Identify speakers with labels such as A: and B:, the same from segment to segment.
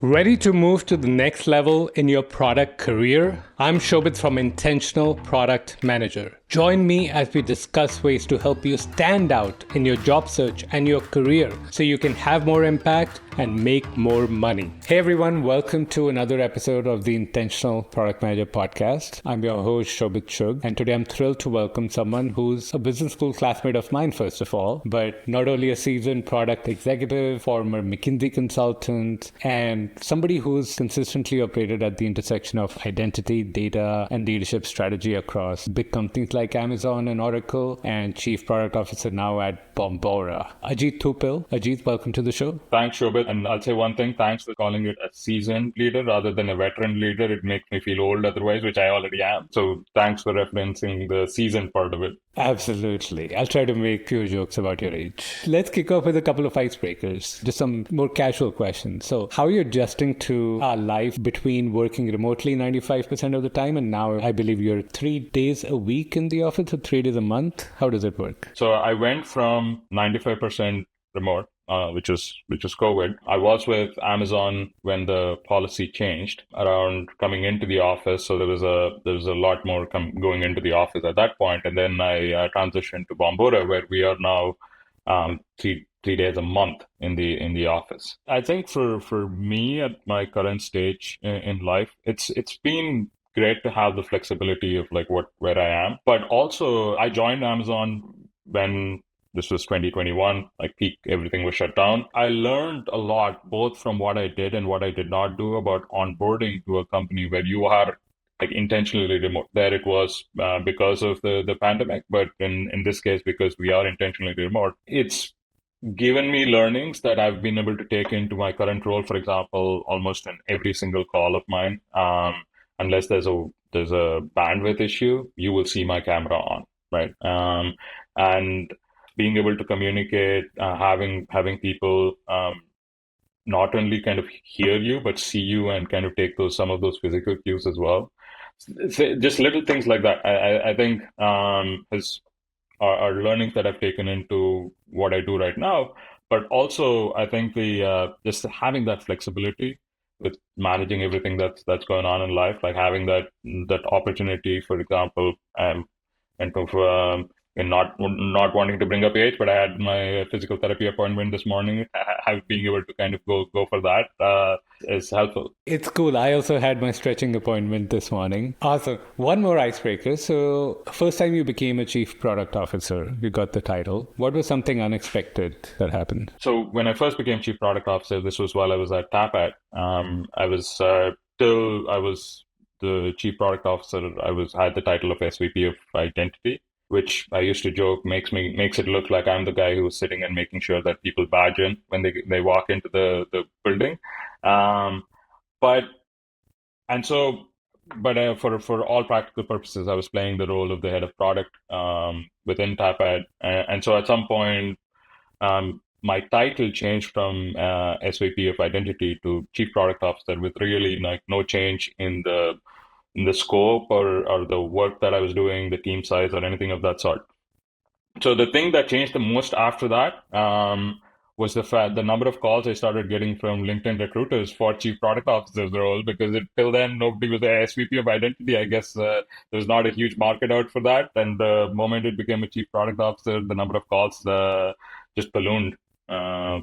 A: Ready to move to the next level in your product career? I'm Shobit from Intentional Product Manager. Join me as we discuss ways to help you stand out in your job search and your career so you can have more impact and make more money. Hey everyone, welcome to another episode of the Intentional Product Manager podcast. I'm your host Shobit Shug, and today I'm thrilled to welcome someone who's a business school classmate of mine first of all, but not only a seasoned product executive, former McKinsey consultant, and somebody who's consistently operated at the intersection of identity, data, and leadership strategy across big companies like Amazon and Oracle, and Chief Product Officer now at Bombora. Ajit Thupil. Ajit, welcome to the show.
B: Thanks, Shobit. And I'll say one thing, thanks for calling it a seasoned leader rather than a veteran leader. It makes me feel old otherwise, which I already am. So thanks for referencing the seasoned part of it.
A: Absolutely. I'll try to make few jokes about your age. Let's kick off with a couple of icebreakers, just some more casual questions. So how are you adjusting to our life between working remotely 95% of the time and now I believe you're 3 days a week in the office or 3 days a month? How does it work?
B: So I went from 95% remote, which is COVID. I was with Amazon when the policy changed around coming into the office. So there was a lot more going into the office at that point, and then I transitioned to Bombora, where we are now three days a month in the office. I think for me at my current stage in life, it's been great to have the flexibility of like where I am, but also I joined Amazon when this was 2021, like peak, everything was shut down. I learned a lot, both from what I did and what I did not do about onboarding to a company where you are like intentionally remote. There it was because of the pandemic, but in this case, because we are intentionally remote, it's given me learnings that I've been able to take into my current role. For example, almost in every single call of mine, unless there's a bandwidth issue, you will see my camera on, right? And being able to communicate, having people not only kind of hear you but see you and kind of take some of those physical cues as well. Just little things like that. I think has are learnings that I've taken into what I do right now. But also, I think the just having that flexibility with managing everything that's going on in life, like having that opportunity, for example, and and not wanting to bring up age, but I had my physical therapy appointment this morning. Being able to kind of go for that is helpful.
A: It's cool. I also had my stretching appointment this morning. Awesome. One more icebreaker. So, first time you became a chief product officer, you got the title. What was something unexpected that happened?
B: So, when I first became chief product officer, this was while I was at Tapat. I was till I was the chief product officer. Had the title of SVP of identity, which I used to joke makes it look like I'm the guy who's sitting and making sure that people badge in when they walk into the building. Um, but and so, but for all practical purposes, I was playing the role of the head of product within Tapad, and so at some point, my title changed from SVP of identity to chief product officer, with really like no change in the scope or the work that I was doing, the team size, or anything of that sort. So the thing that changed the most after that was the number of calls I started getting from LinkedIn recruiters for chief product officer's role, because till then nobody was the SVP of identity. I guess there's not a huge market out for that. And the moment it became a chief product officer, the number of calls just ballooned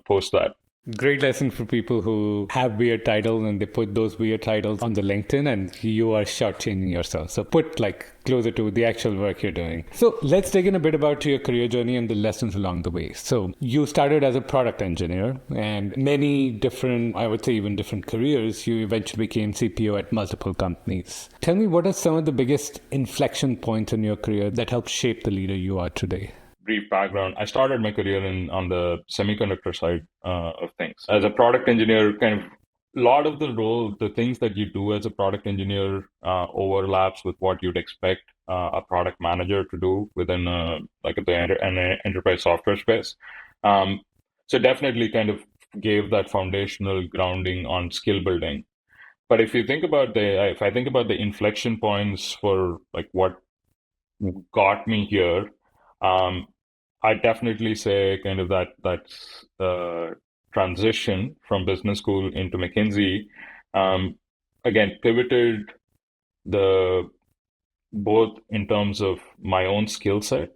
B: post that.
A: Great lesson for people who have weird titles and they put those weird titles on the LinkedIn and you are shortchanging yourself. So put like closer to the actual work you're doing. So let's dig in a bit about your career journey and the lessons along the way. So you started as a product engineer and many different, I would say even different careers, you eventually became CPO at multiple companies. Tell me, what are some of the biggest inflection points in your career that helped shape the leader you are today?
B: Brief background. I started my career on the semiconductor side of things. As a product engineer, kind of a lot of the things that you do as a product engineer overlaps with what you'd expect a product manager to do within an enterprise software space. So definitely kind of gave that foundational grounding on skill building. But if I think about the inflection points for like what got me here, um, I definitely say kind of that transition from business school into McKinsey, um, again, pivoted the both in terms of my own skill set,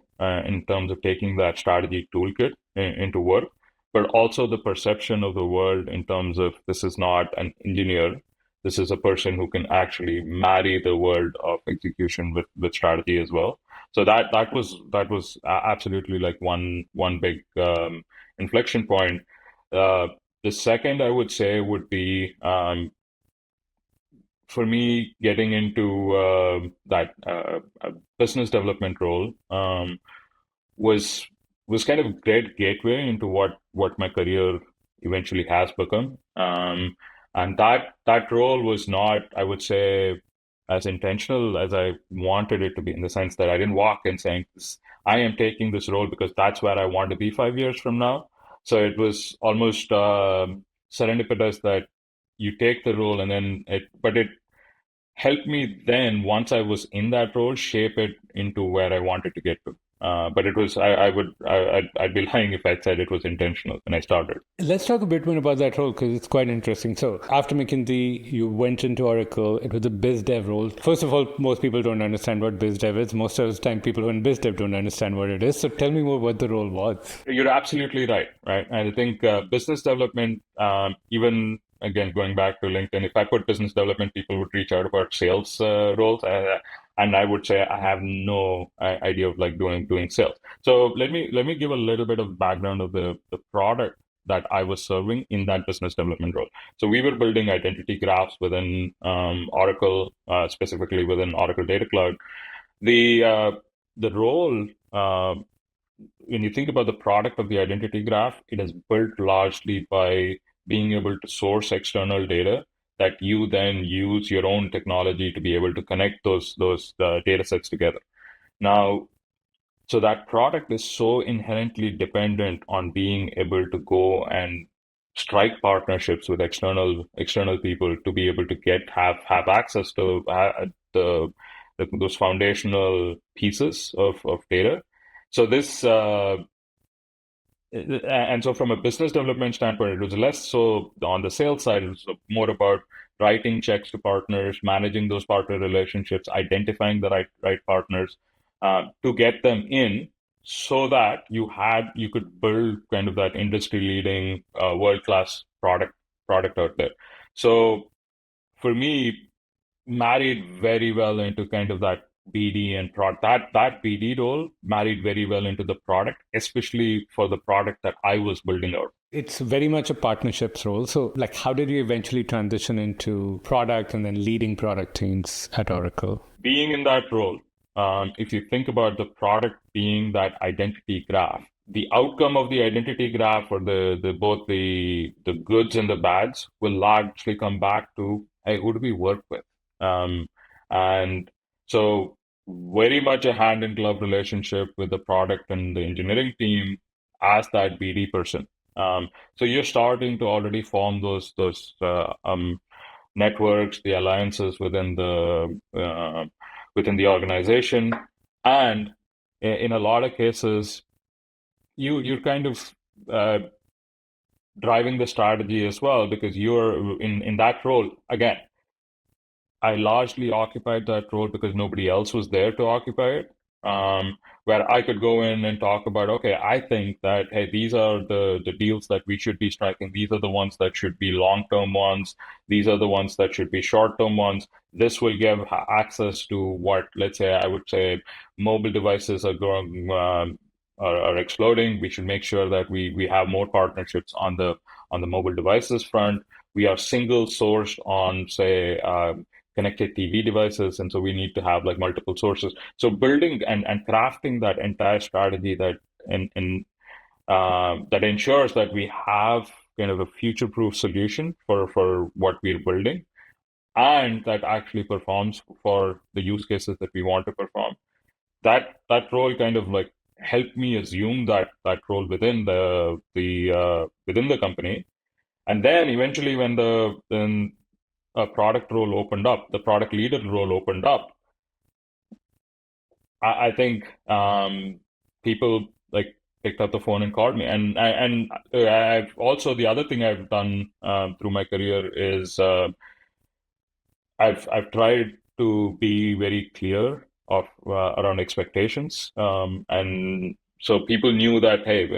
B: in terms of taking that strategy toolkit into work, but also the perception of the world in terms of this is not an engineer. This is a person who can actually marry the world of execution with strategy as well. So that was absolutely like one big inflection point. Uh, the second I would say would be for me, getting into that business development role was was kind of a great gateway into what my career eventually has become. And that role was not, I would say, as intentional as I wanted it to be, in the sense that I didn't walk in saying, I am taking this role because that's where I want to be 5 years from now. So it was almost serendipitous that you take the role and then it helped me then, once I was in that role, shape it into where I wanted to get to. But it was, I'd be lying if I said it was intentional when I started.
A: Let's talk a bit more about that role because it's quite interesting. So, after McKinsey, you went into Oracle. It was a biz dev role. First of all, most people don't understand what biz dev is. Most of the time, people who are in biz dev don't understand what it is. So, tell me more what the role was.
B: You're absolutely right, right? And I think business development, even again, going back to LinkedIn, if I put business development, people would reach out about sales roles. And I would say I have no idea of like doing sales. So let me give a little bit of background of the product that I was serving in that business development role. So we were building identity graphs within Oracle, specifically within Oracle Data Cloud. The role, when you think about the product of the identity graph, it is built largely by being able to source external data that you then use your own technology to be able to connect those data sets together. Now, so that product is so inherently dependent on being able to go and strike partnerships with external people to be able to have access to those foundational pieces of data. So this and so from a business development standpoint, it was less so on the sales side. It was more about writing checks to partners, managing those partner relationships, identifying the right partners to get them in, so that you could build kind of that industry leading world class product out there. So for me, married very well into kind of that BD and product. That BD role married very well into the product, especially for the product that I was building out.
A: It's very much a partnerships role. So, like, how did you eventually transition into product and then leading product teams at Oracle?
B: Being in that role, if you think about the product being that identity graph, the outcome of the identity graph, or the both the goods and the bads, will largely come back to, hey, who do we work with? And so very much a hand in glove relationship with the product and the engineering team as that BD person. So you're starting to already form those networks, the alliances within the organization, and in a lot of cases, you're kind of driving the strategy as well, because you're in that role again. I largely occupied that role because nobody else was there to occupy it. Where I could go in and talk about, okay, I think that, hey, these are the deals that we should be striking. These are the ones that should be long-term ones. These are the ones that should be short-term ones. This will give access to what, let's say, I would say, mobile devices are growing, are exploding. We should make sure that we have more partnerships on the mobile devices front. We are single sourced on, say, connected TV devices, and so we need to have like multiple sources. So building and crafting that entire strategy that ensures that we have kind of a future-proof solution for what we're building, and that actually performs for the use cases that we want to perform. That role kind of like helped me assume that role within the company. And then eventually, when then a product role opened up, the product leader role opened up, I think people like picked up the phone and called me. And I've also, the other thing I've done through my career is I've tried to be very clear of around expectations, and so people knew that, hey,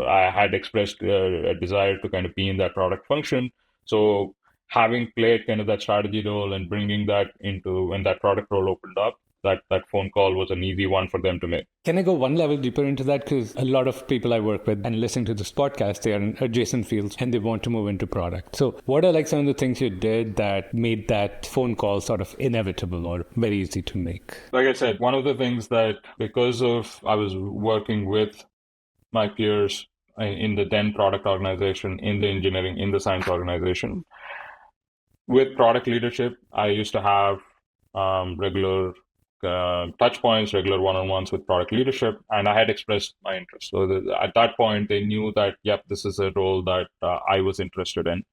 B: I had expressed a desire to kind of be in that product function. So having played kind of that strategy role and bringing that into when that product role opened up, that phone call was an easy one for them to make.
A: Can I go one level deeper into that? Because a lot of people I work with and listening to this podcast, they are in adjacent fields and they want to move into product. So what are like some of the things you did that made that phone call sort of inevitable or very easy to make?
B: Like I said, one of the things that because of I was working with my peers in the then product organization, in the engineering, in the science organization, with product leadership, I used to have regular touch points, regular one-on-ones with product leadership, and I had expressed my interest. So at that point, they knew that, yep, this is a role that I was interested in.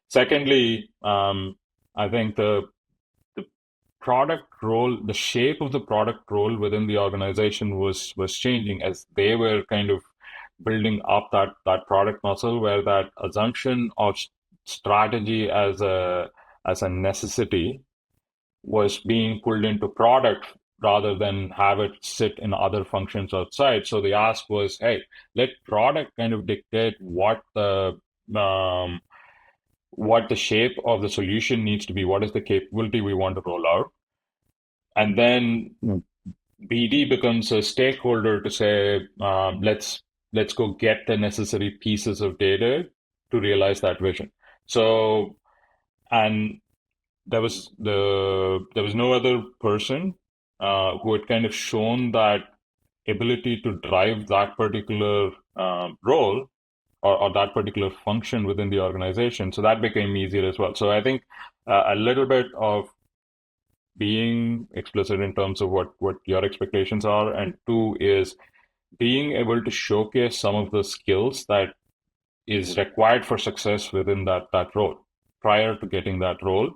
B: Secondly, I think the product role, the shape of the product role within the organization was changing as they were kind of building up that product muscle, where that assumption of strategy as a necessity was being pulled into product rather than have it sit in other functions outside. So the ask was, hey, let product kind of dictate um, what the shape of the solution needs to be, what is the capability we want to roll out, and then BD becomes a stakeholder to say, let's go get the necessary pieces of data to realize that vision. So, and there was no other person who had kind of shown that ability to drive that particular role or that particular function within the organization. So that became easier as well. So I think a little bit of being explicit in terms of what your expectations are, and two is being able to showcase some of the skills that is required for success within that role prior to getting that role.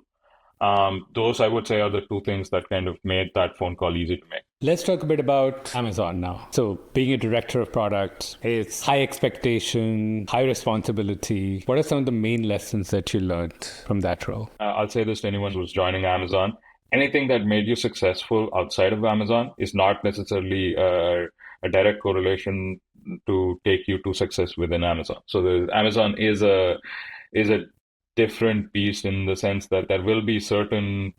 B: Those I would say are the two things that kind of made that phone call easy to make.
A: Let's talk a bit about Amazon now. So, being a director of product, it's high expectation, high responsibility. What are some of the main lessons that you learned from that role?
B: I'll say this to anyone who's joining Amazon. Anything that made you successful outside of Amazon is not necessarily a direct correlation to take you to success within Amazon. So Amazon is a different beast in the sense that there will be certain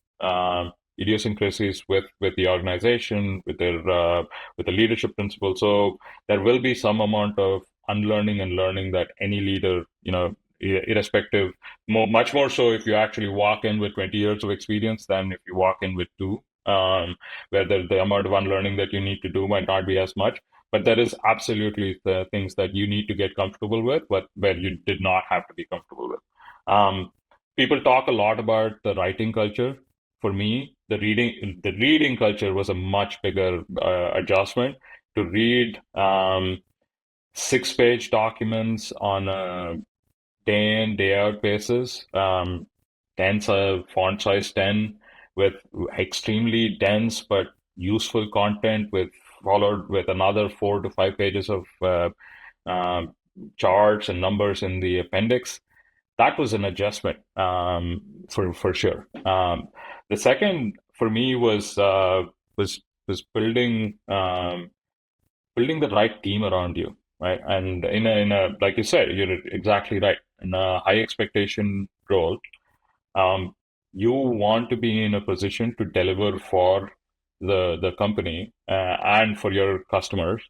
B: idiosyncrasies with the organization, with the leadership principle. So there will be some amount of unlearning and learning that any leader, irrespective, much more so if you actually walk in with 20 years of experience than if you walk in with two, where the amount of unlearning that you need to do might not be as much. But there is absolutely the things that you need to get comfortable with, but where you did not have to be comfortable with. People talk a lot about the writing culture. For me, the reading culture was a much bigger adjustment to read 6-page documents on a day in, day out basis. 10's a font size 10 with extremely dense but useful content with followed with another 4 to 5 pages of charts and numbers in the appendix. That was an adjustment for sure. The second for me was building building the right team around you, right? And in a like you said, you're exactly right. In a high expectation role, um, you want to be in a position to deliver for the company and for your customers,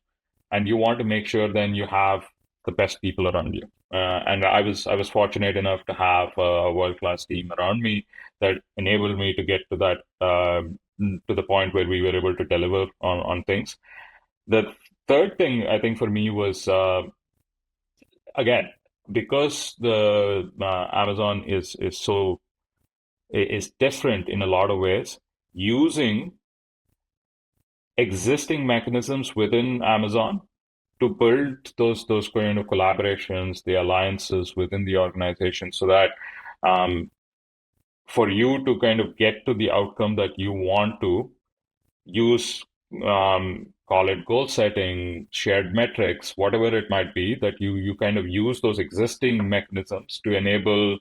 B: and you want to make sure then you have the best people around you. And I was fortunate enough to have a world-class team around me that enabled me to get to that to the point where we were able to deliver on things. The third thing I think for me was again, because the Amazon is different in a lot of ways, using existing mechanisms within Amazon to build those kind of collaborations, the alliances within the organization, so that for you to kind of get to the outcome that you want to use call it goal setting, shared metrics, whatever it might be, that you kind of use those existing mechanisms to enable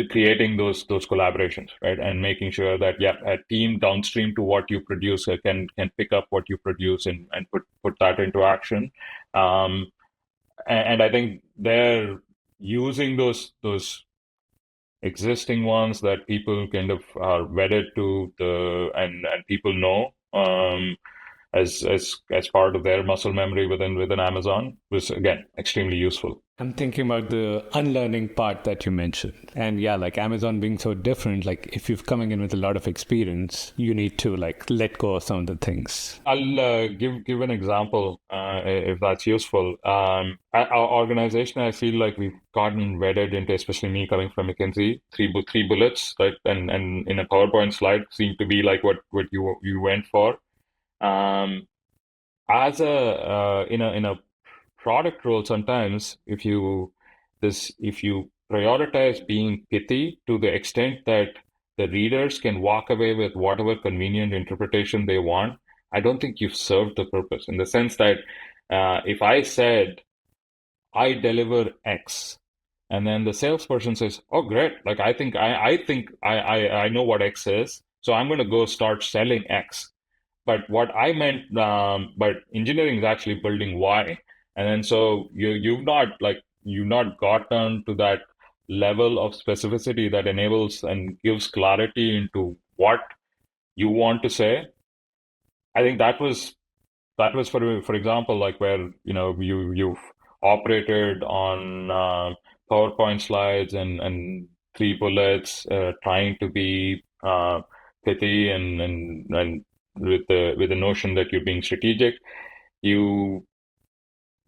B: creating those collaborations, right? And making sure that a team downstream to what you produce can pick up what you produce and put that into action. Um, and I think they're using those existing ones that people kind of are wedded to and people know as part of their muscle memory within Amazon was again extremely useful.
A: I'm thinking about the unlearning part that you mentioned. And yeah, like Amazon being so different, like if you're coming in with a lot of experience, you need to like let go of some of the things.
B: I'll give an example if that's useful. At our organization, I feel like we've gotten wedded into, especially me coming from McKinsey, three bullets, right? And in a PowerPoint slide seem to be like what you went for. Um, as a in a product role, sometimes if you prioritize being pithy to the extent that the readers can walk away with whatever convenient interpretation they want, I don't think you've served the purpose, in the sense that if I said I deliver X, and then the salesperson says, "Oh, great! Like I think I know what X is, so I'm going to go start selling X." But what I meant, but engineering is actually building Y, and then so you've not gotten to that level of specificity that enables and gives clarity into what you want to say. I think that was for example, like where you've operated on PowerPoint slides and three bullets, trying to be pithy and with the notion that you're being strategic, you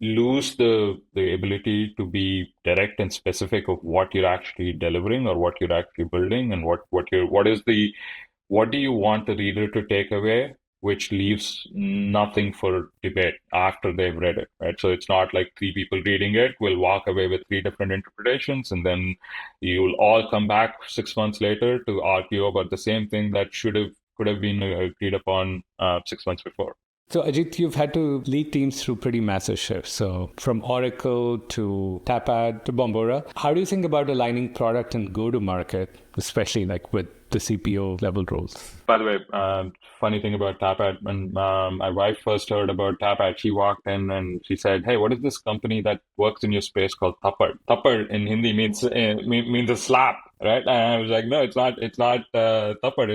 B: lose the ability to be direct and specific of what you're actually delivering or what you're actually building and what do you want the reader to take away, which leaves nothing for debate after they've read it, right? So it's not like three people reading it will walk away with three different interpretations, and then you'll all come back 6 months later to argue about the same thing that could have been agreed upon 6 months before.
A: So, Ajit, you've had to lead teams through pretty massive shifts. So, from Oracle to Tapad to Bombora, how do you think about aligning product and go to market, especially like with the CPO level roles?
B: By the way, funny thing about Tapad, when my wife first heard about Tapad, she walked in and she said, "Hey, what is this company that works in your space called Thupil?" Thupil in Hindi means a slap, right? And I was like, "No, it's not. It's not Thupil.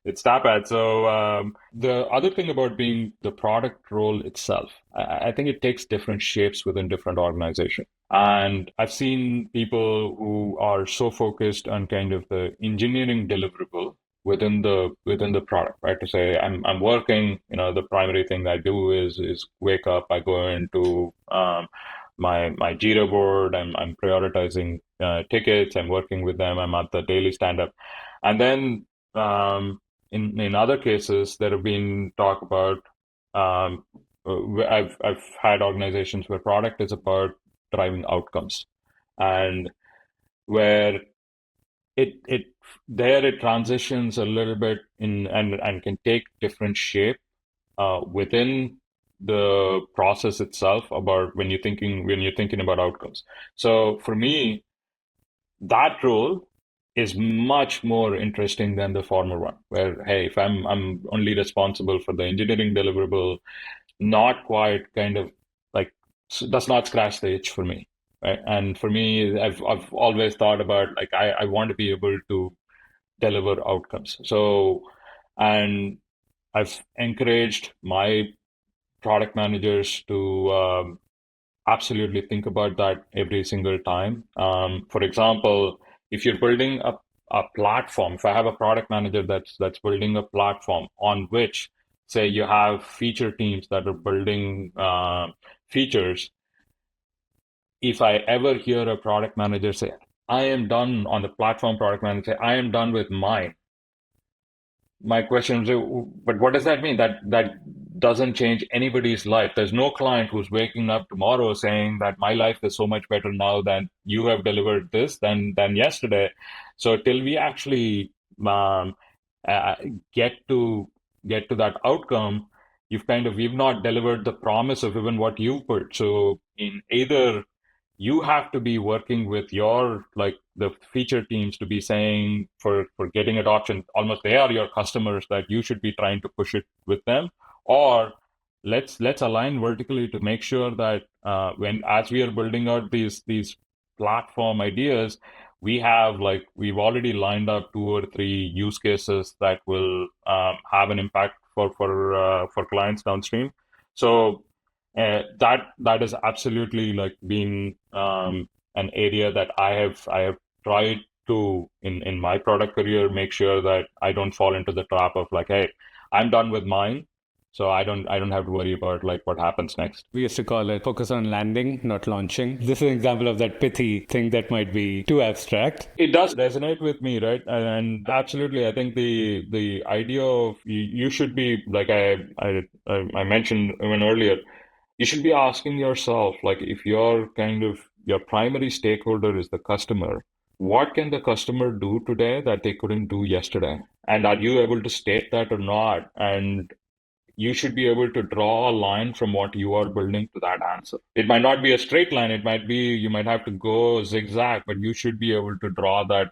B: It's Tapad." So the other thing about being the product role itself, I think it takes different shapes within different organizations. And I've seen people who are so focused on kind of the engineering deliverable within the product, right? To say I'm working, the primary thing I do is wake up, I go into my Jira board, I'm prioritizing tickets, I'm working with them, I'm at the daily stand up, and then in other cases there have been talk about um, I've had organizations where product is about driving outcomes, and where it there it transitions a little bit in and can take different shape within the process itself about when you're thinking about outcomes. So for me, that role is much more interesting than the former one, where hey, if I'm only responsible for the engineering deliverable, not quite kind of like does not scratch the itch for me, right? And for me, I've always thought about like I want to be able to deliver outcomes. So, and I've encouraged my product managers to absolutely think about that every single time. For example, if you're building a platform, if I have a product manager that's building a platform on which, say, you have feature teams that are building features, if I ever hear a product manager say, "I am done," on the platform product manager, "I am done with mine," my question is, but what does that mean? That doesn't change anybody's life. There's no client who's waking up tomorrow saying that my life is so much better now than you have delivered this than yesterday. So till we actually um, uh, get to get to that outcome, we've not delivered the promise of even what you put. So in either you have to be working with your like the feature teams to be saying for getting adoption, almost they are your customers that you should be trying to push it with them, or let's align vertically to make sure that when as we are building out these platform ideas, we've already lined up 2 or 3 use cases that will have an impact for clients downstream. So that is absolutely like been an area that I have tried to in my product career make sure that I don't fall into the trap of like, hey, I'm done with mine, so I don't have to worry about like what happens next.
A: We used to call it focus on landing, not launching. This is an example of that pithy thing that might be too abstract.
B: It does resonate with me, right? And absolutely, I think the idea of you should be like I mentioned even earlier, you should be asking yourself, like, if your primary stakeholder is the customer, what can the customer do today that they couldn't do yesterday? And are you able to state that or not? And you should be able to draw a line from what you are building to that answer. It might not be a straight line. It might be you might have to go zigzag, but you should be able to draw that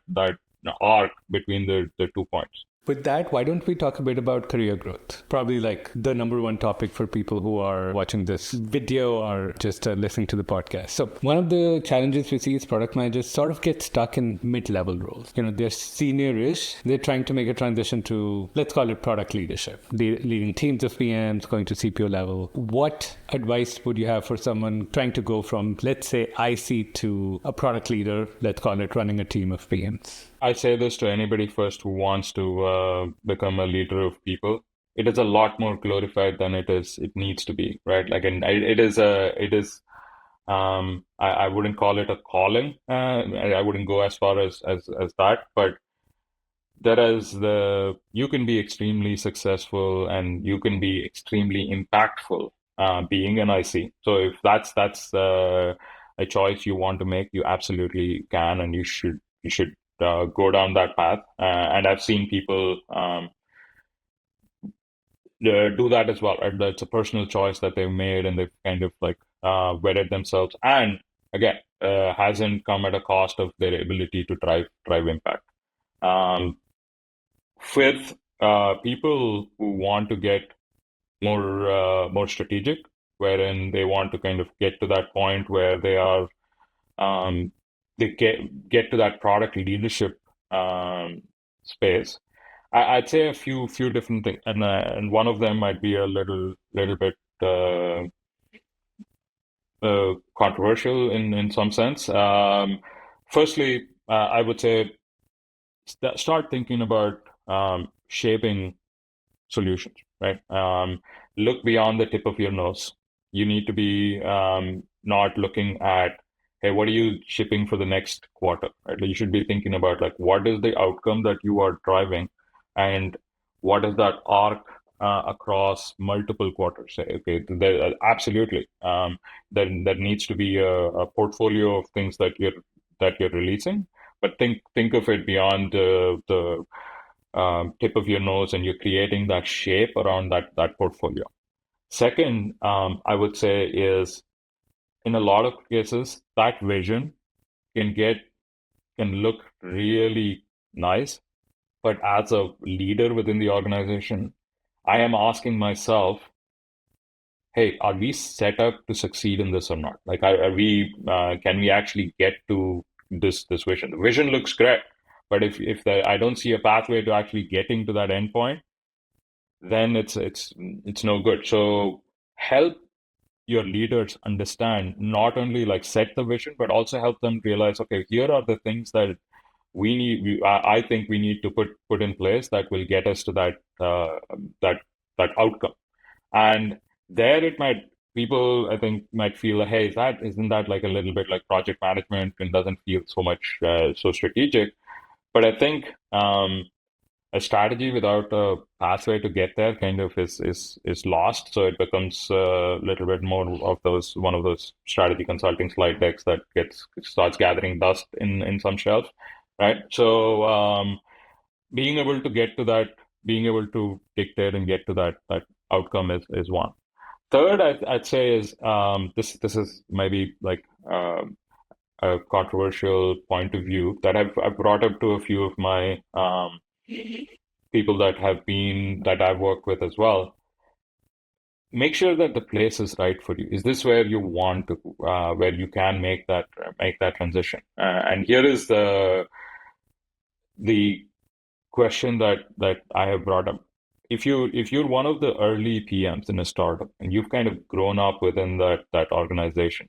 B: arc between the 2 points.
A: With that, why don't we talk a bit about career growth? Probably like the number one topic for people who are watching this video or just listening to the podcast. So one of the challenges we see is product managers sort of get stuck in mid-level roles. They're senior-ish. They're trying to make a transition to, let's call it product leadership, leading teams of PMs, going to CPO level. What advice would you have for someone trying to go from, let's say, IC to a product leader, let's call it running a team of PMs?
B: I say this to anybody first who wants to become a leader of people. It is a lot more glorified than it needs to be, right? Like, and it is. I wouldn't call it a calling. I wouldn't go as far as that, but you can be extremely successful and you can be extremely impactful being an IC. So if that's a choice you want to make, you absolutely can, and you should go down that path. And I've seen people do that as well. Right? It's a personal choice that they've made, and they've kind of like wedded themselves. And again, hasn't come at a cost of their ability to drive impact. With people who want to get more strategic, wherein they want to kind of get to that point where they get to that product leadership space. I'd say a few different things, and one of them might be a little bit controversial in some sense. Firstly, I would say start thinking about shaping solutions, right? Look beyond the tip of your nose. You need to be not looking at, hey, what are you shipping for the next quarter? Right? You should be thinking about like, what is the outcome that you are driving, and what is that arc across multiple quarters? Okay, absolutely. There needs to be a portfolio of things that you're releasing, but think of it beyond the tip of your nose, and you're creating that shape around that portfolio. Second, I would say is, in a lot of cases, that vision can look really nice, but as a leader within the organization, I am asking myself, hey, are we set up to succeed in this or not? Like, are we? Can we actually get to this vision? The vision looks great, but if I don't see a pathway to actually getting to that endpoint, then it's no good. So help your leaders understand, not only like set the vision, but also help them realize, okay, here are the things that I think we need to put in place that will get us to that outcome. And there people I think might feel like, hey, isn't that like a little bit like project management and doesn't feel so much so strategic? But I think a strategy without a pathway to get there kind of is lost. So it becomes a little bit more of one of those strategy consulting slide decks that starts gathering dust in some shelves, right? So being able to get to that being able to dictate and get to that outcome is one. Third, I'd say is this is maybe like a controversial point of view that I've brought up to a few of my people that I've worked with as well. Make sure that the place is right for you. Is this where you want to, where you can make that transition? And here is the question that I have brought up. If you're one of the early PMs in a startup and you've kind of grown up within that organization,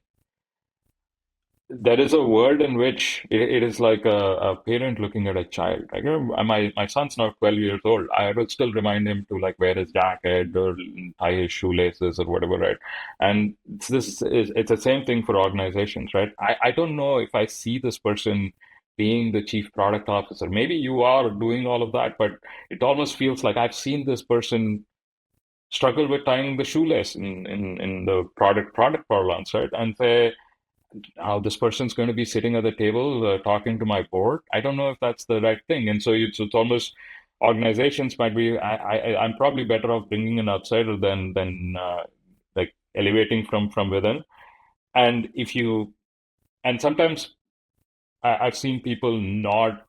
B: there is a world in which it is like a parent looking at a child. Like, my son's now 12 years old. I will still remind him to like wear his jacket or tie his shoelaces or whatever, right? And it's the same thing for organizations, right? I don't know if I see this person being the chief product officer. Maybe you are doing all of that, but it almost feels like I've seen this person struggle with tying the shoelace in the product parlance, right? And say, how this person's going to be sitting at the table talking to my board. I don't know if that's the right thing. And so it's almost organizations might be, I'm probably better off bringing an outsider than like elevating from within. And and sometimes I've seen people not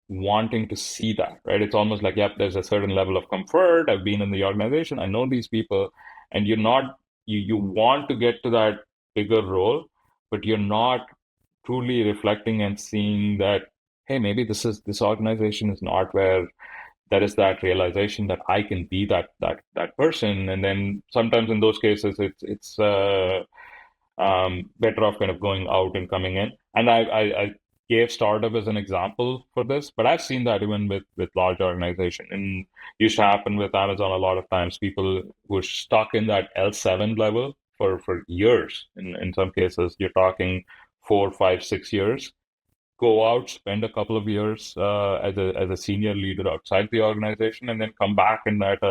B: wanting to see that, right? It's almost like, yep, there's a certain level of comfort. I've been in the organization. I know these people, and you want to get to that bigger role, but you're not truly reflecting and seeing that, hey, maybe this organization is not where there is that realization that I can be that person. And then sometimes in those cases, it's better off kind of going out and coming in. And I gave startup as an example for this, but I've seen that even with large organization. And used to happen with Amazon a lot of times. People were stuck in that L7 level for years. In some cases, you're talking 4, 5, 6 years. Go out, spend a couple of years as a senior leader outside the organization, and then come back in that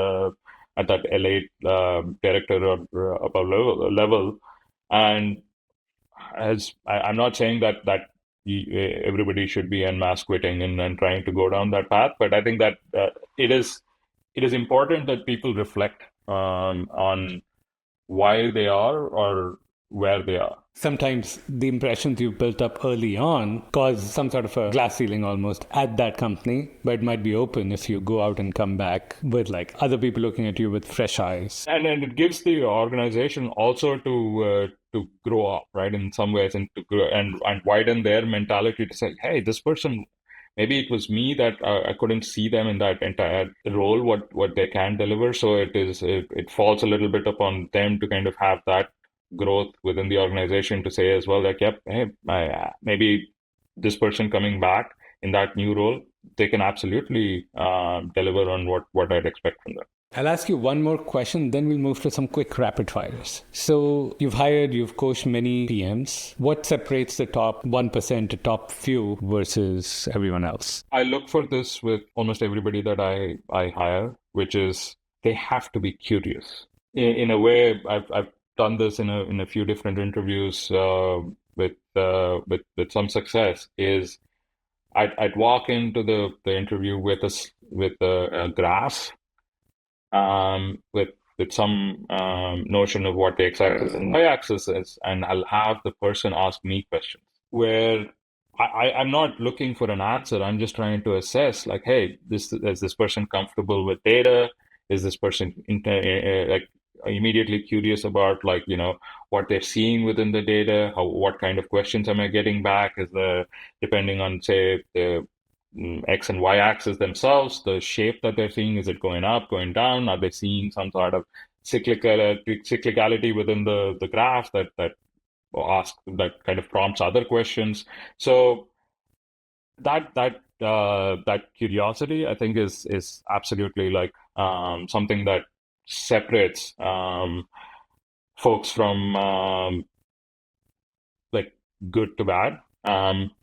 B: at that L8 director or above level. And I'm not saying that everybody should be en masse quitting and trying to go down that path, but I think that it is important that people reflect on why they are or where they are.
A: Sometimes the impressions you've built up early on cause some sort of a glass ceiling almost at that company, but it might be open if you go out and come back with like other people looking at you with fresh eyes.
B: And it gives the organization also to grow up, right? In some ways, and to grow and widen their mentality to say, hey, this person, maybe it was me that I couldn't see them in that entire role, what they can deliver. So it falls a little bit upon them to kind of have that growth within the organization to say as well, like, yep, hey, maybe this person coming back in that new role, they can absolutely deliver on what I'd expect from them.
A: I'll ask you one more question, then we'll move to some quick rapid fires. So you've coached many PMs. What separates the top 1% to top few versus everyone else?
B: I look for this with almost everybody that I hire, which is they have to be curious. In a way, I've done this in a few different interviews with some success. Is I'd walk into the interview with a graph, with some notion of what the x-axis and y-axis is, and I'll have the person ask me questions where I'm not looking for an answer. I'm just trying to assess, like, hey, is this person comfortable with data? Is this person like immediately curious about, like, what they're seeing within the data? What kind of questions am I getting back? Depending on, say, the X and Y axis themselves, the shape that they're seeing, is it going up, going down? Are they seeing some sort of cyclicality within the graph that kind of prompts other questions? So that curiosity, I think, is absolutely like something that separates folks from like good to bad.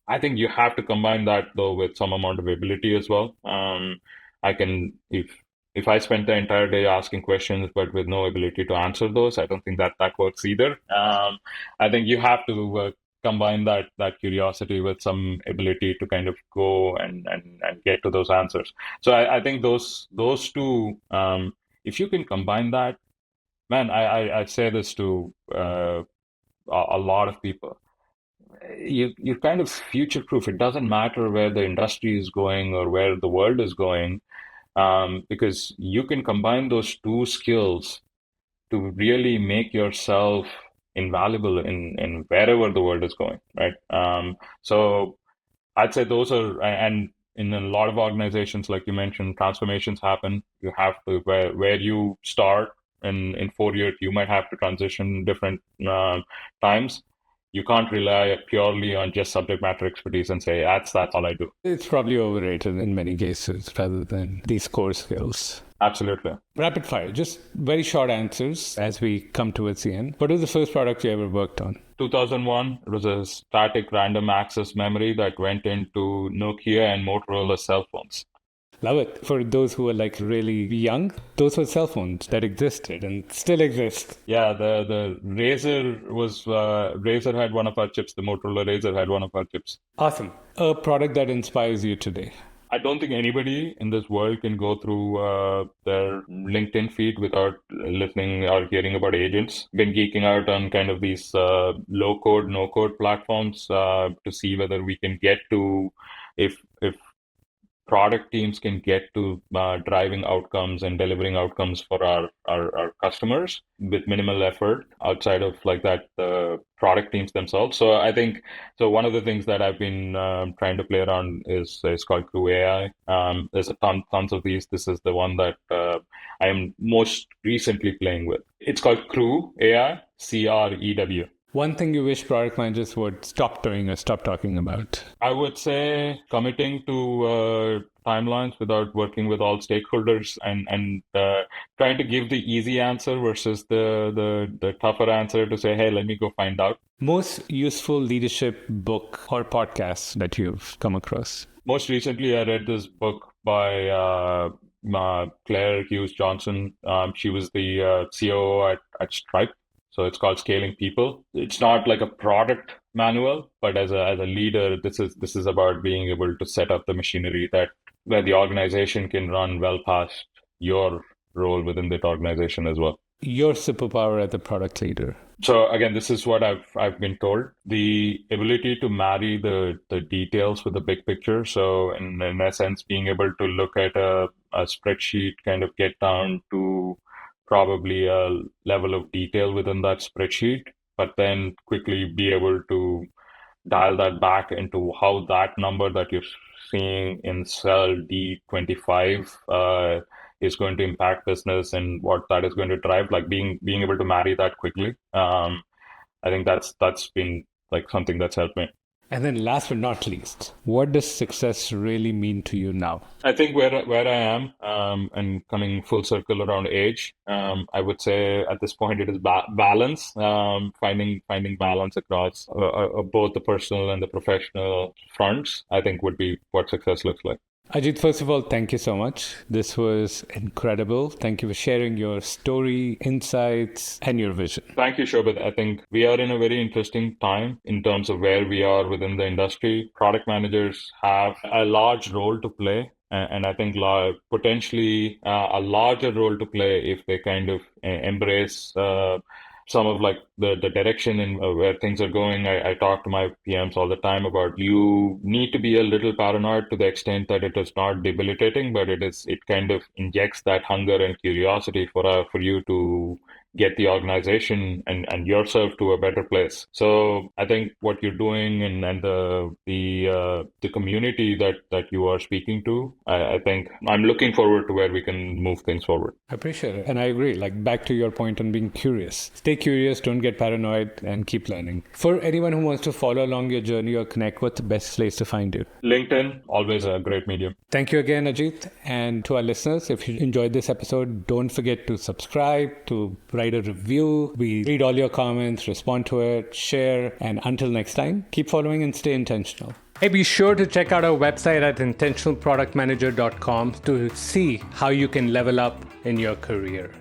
B: I think you have to combine that though with some amount of ability as well. I can if I spent the entire day asking questions but with no ability to answer those, I don't think that works either. I think you have to combine that curiosity with some ability to kind of go and get to those answers. So I think those two, if you can combine that, man, I say this to a lot of people. You kind of future proof. It doesn't matter where the industry is going or where the world is going, because you can combine those two skills to really make yourself invaluable in wherever the world is going, right? So I'd say those are, and in a lot of organizations, like you mentioned, transformations happen. You have to, where you start in 4 years, you might have to transition different times. You can't rely purely on just subject matter expertise and say, that's all I do.
A: It's probably overrated in many cases rather than these core skills.
B: Absolutely.
A: Rapid fire, just very short answers as we come towards the end. What was the first product you ever worked on?
B: 2001, it was a static random access memory that went into Nokia and Motorola cell phones.
A: Love it. For those who are like really young, those were cell phones that existed and still exist.
B: Yeah, the Razer was, Razer had one of our chips. The Motorola Razer had one of our chips.
A: Awesome. A product that inspires you today?
B: I don't think anybody in this world can go through their LinkedIn feed without listening or hearing about agents. Been geeking out on kind of these low code, no code platforms to see whether we can get to, if product teams can get to driving outcomes and delivering outcomes for our customers with minimal effort outside of like that product teams themselves. So I think, so one of the things that I've been trying to play around is called Crew AI. There's tons of these. This is the one that I am most recently playing with. It's called Crew AI, CREW.
A: One thing you wish product managers would stop doing or stop talking about?
B: I would say committing to timelines without working with all stakeholders and trying to give the easy answer versus the tougher answer to say, hey, let me go find out.
A: Most useful leadership book or podcast that you've come across?
B: Most recently, I read this book by Claire Hughes Johnson. She was the COO at Stripe. So it's called Scaling People. It's not like a product manual, but as a leader, this is about being able to set up the machinery that where the organization can run well past your role within that organization as well.
A: Your superpower as a product leader?
B: So again, this is what I've been told. The ability to marry the details with the big picture. So in essence, being able to look at a spreadsheet, kind of get down to probably a level of detail within that spreadsheet, but then quickly be able to dial that back into how that number that you're seeing in cell D25 is going to impact business and what that is going to drive, like being able to marry that quickly. I think that's been like something that's helped me.
A: And then last but not least, what does success really mean to you now?
B: I think where I am and coming full circle around age, I would say at this point it is balance, finding balance across both the personal and the professional fronts, I think would be what success looks like.
A: Ajit, first of all, thank you so much. This was incredible. Thank you for sharing your story, insights, and your vision.
B: Thank you, Shobit. I think we are in a very interesting time in terms of where we are within the industry. Product managers have a large role to play. And I think potentially a larger role to play if they kind of embrace some of like the direction and where things are going. I talk to my PMs all the time about you need to be a little paranoid to the extent that it is not debilitating, but it kind of injects that hunger and curiosity for you to get the organization and yourself to a better place. So I think what you're doing and the community that you are speaking to, I think I'm looking forward to where we can move things forward.
A: I appreciate it. And I agree, like back to your point on being curious. Stay curious, don't get paranoid, and keep learning. For anyone who wants to follow along your journey or connect, what's the best place to find you?
B: LinkedIn, always a great medium.
A: Thank you again, Ajit. And to our listeners, if you enjoyed this episode, don't forget to subscribe, to write a review. We read all your comments, respond to it, share, and until next time, keep following and stay intentional. Hey, be sure to check out our website at intentionalproductmanager.com to see how you can level up in your career.